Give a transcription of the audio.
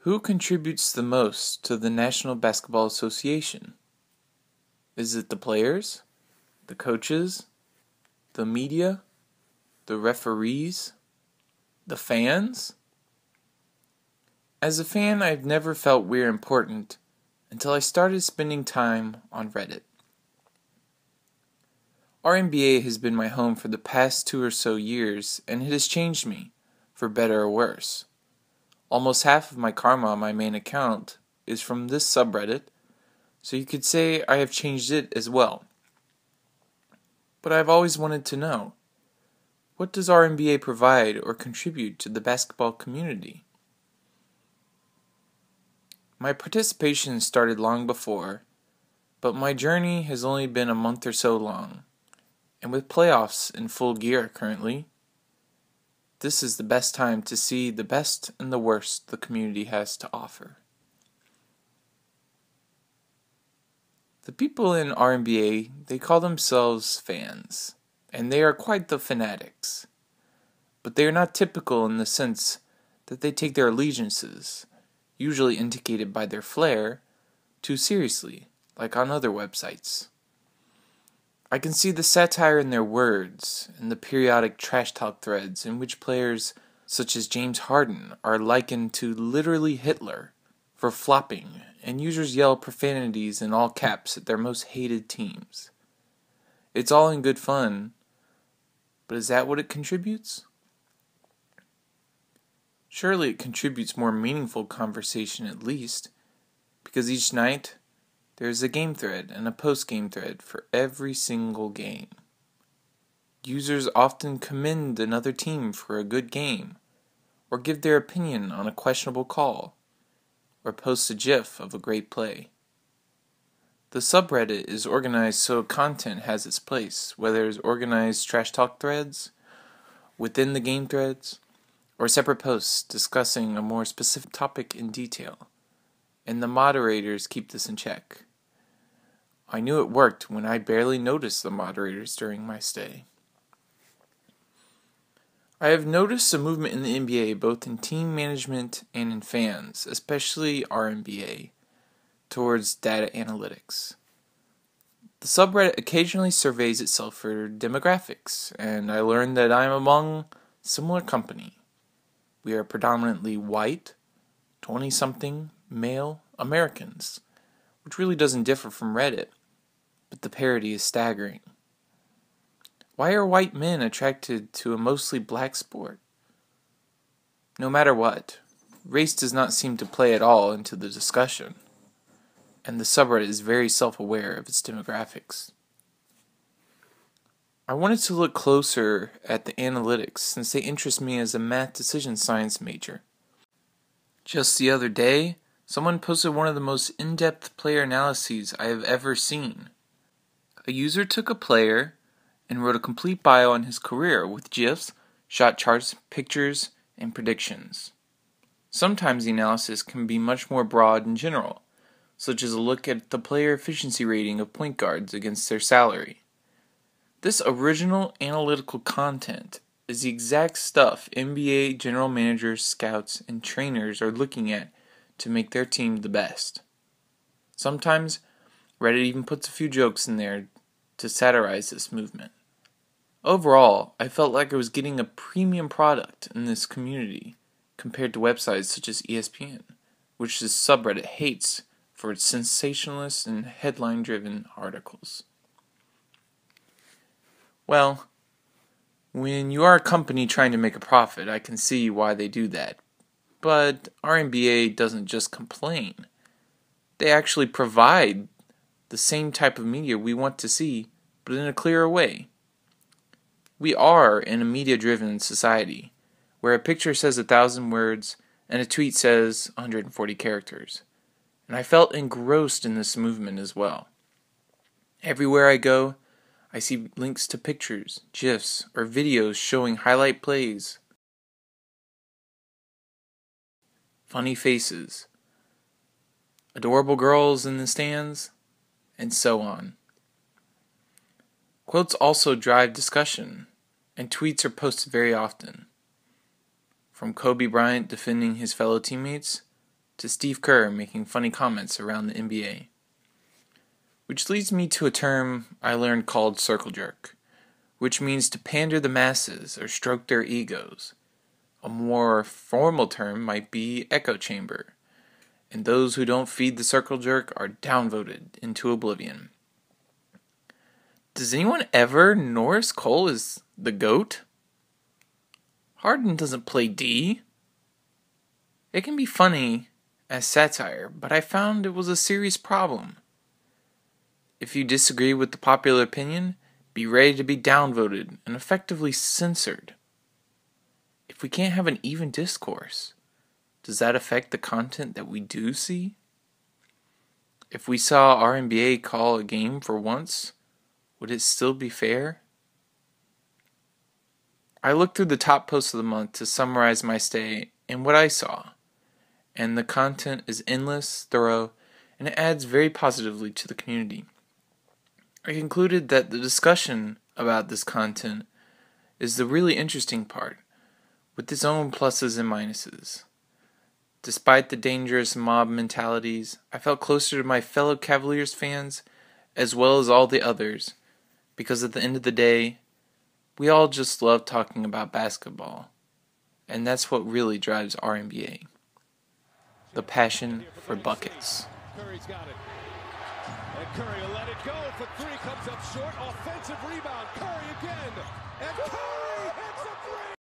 Who contributes the most to the National Basketball Association? Is it the players, the coaches, the media, the referees, the fans? As a fan, I've never felt we're important until I started spending time on Reddit. Our NBA has been my home for the past 2 or so years, and it has changed me, for better or worse. Almost half of my karma on my main account is from this subreddit, so you could say I have changed it as well. But I've always wanted to know, what does our NBA provide or contribute to the basketball community? My participation started long before, but my journey has only been a month or so long. And with playoffs in full gear currently, this is the best time to see the best and the worst the community has to offer. The people in our NBA, they call themselves fans, and they are quite the fanatics. But they are not typical in the sense that they take their allegiances, usually indicated by their flair, too seriously, like on other websites. I can see the satire in their words and the periodic trash talk threads in which players such as James Harden are likened to literally Hitler for flopping, and users yell profanities in all caps at their most hated teams. It's all in good fun, but is that what it contributes? Surely it contributes more meaningful conversation at least, because each night there's a game thread and a post-game thread for every single game. Users often commend another team for a good game, or give their opinion on a questionable call, or post a GIF of a great play. The subreddit is organized so content has its place, whether it's organized trash talk threads, within the game threads, or separate posts discussing a more specific topic in detail, and the moderators keep this in check. I knew it worked when I barely noticed the moderators during my stay. I have noticed a movement in the NBA both in team management and in fans, especially our NBA, towards data analytics. The subreddit occasionally surveys itself for demographics, and I learned that I am among similar company. We are predominantly white, 20-something, male Americans, which really doesn't differ from Reddit, but the parity is staggering. Why are white men attracted to a mostly black sport? No matter what, race does not seem to play at all into the discussion, and the subreddit is very self-aware of its demographics. I wanted to look closer at the analytics since they interest me as a math decision science major. Just the other day, someone posted one of the most in-depth player analyses I have ever seen. A user took a player and wrote a complete bio on his career with GIFs, shot charts, pictures, and predictions. Sometimes the analysis can be much more broad and general, such as a look at the player efficiency rating of point guards against their salary. This original analytical content is the exact stuff NBA general managers, scouts, and trainers are looking at to make their team the best. Sometimes Reddit even puts a few jokes in there to satirize this movement. Overall, I felt like I was getting a premium product in this community compared to websites such as ESPN, which this subreddit hates for its sensationalist and headline-driven articles. Well, when you are a company trying to make a profit, I can see why they do that. But our NBA doesn't just complain. They actually provide the same type of media we want to see, but in a clearer way. We are in a media-driven society, where a picture says 1,000 words and a tweet says 140 characters. And I felt engrossed in this movement as well. Everywhere I go, I see links to pictures, GIFs, or videos showing highlight plays, funny faces, adorable girls in the stands, and so on. Quotes also drive discussion, and tweets are posted very often. From Kobe Bryant defending his fellow teammates, to Steve Kerr making funny comments around the NBA. Which leads me to a term I learned called circle jerk, which means to pander the masses or stroke their egos. A more formal term might be echo chamber, and those who don't feed the circle jerk are downvoted into oblivion. Does anyone ever Norris Cole as the GOAT? Harden doesn't play D. It can be funny as satire, but I found it was a serious problem. If you disagree with the popular opinion, be ready to be downvoted and effectively censored. If we can't have an even discourse, does that affect the content that we do see? If we saw our NBA call a game for once, would it still be fair? I looked through the top posts of the month to summarize my stay and what I saw, and the content is endless, thorough, and it adds very positively to the community. I concluded that the discussion about this content is the really interesting part, with its own pluses and minuses. Despite the dangerous mob mentalities, I felt closer to my fellow Cavaliers fans as well as all the others, because at the end of the day, we all just love talking about basketball, and that's what really drives our NBA. The passion for buckets. Curry's got it. And Curry will let it go for three. Comes up short. Offensive rebound. Curry again. And Curry hits a three.